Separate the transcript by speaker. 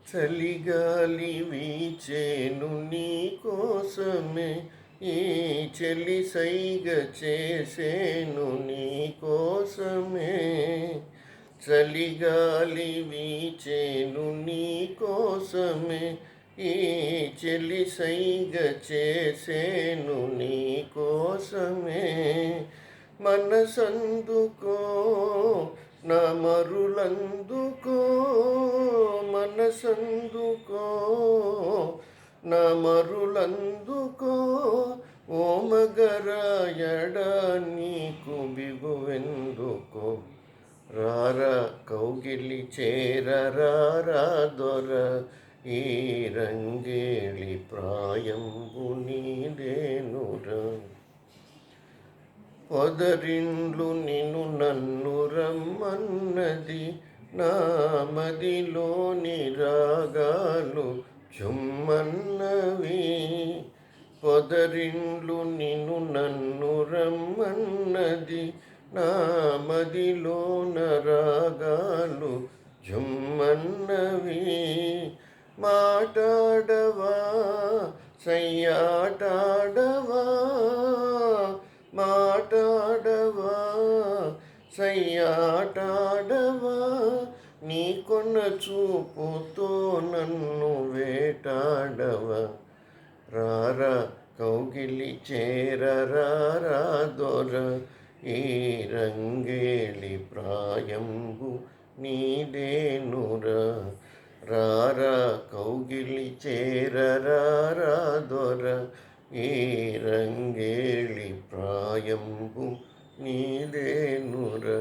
Speaker 1: చలిగాలి వీచేను నీ కోసమే, ఈ చెలి సైగ చేసేను నీ కోసమే. చలిగాలి వీచేను నీ కోసమే, ఈ చెలి సైగ చేసేను నీ కోసమే. మనసందుకో నా మరులందుకో, మనసందుకో నా మరులందుకో, ఓ మగరాయడా నీకు బిగువెందుకో. రారా కౌగిలి చేరరారా దొర, ఈ రంగేళి ప్రాయంబు నీదేనురా. పొదరిండ్లు నిన్ను నన్ను రమ్మన్నది, నా మదిలోని రాగాలు చుమ్మన్నవి. పొదరిండ్లు నిన్ను నన్ను రమ్మన్నది, నా మదిలోన రాగాలు జుమ్మన్నవి. మాటాడవా సయ్యాటాడవా, మాటాడవా సయ్యాటాడవా, నీ కొన్న చూపుతో నన్ను వేటాడవా. రారా కౌగిలి చేరరారా దొర, ఈ రంగేళి ప్రాయంబు నీదేనురా. రారా కౌగిలి చేరరారా దొర, ఈ రంగేళి ప్రాయంబు నీదేనురా.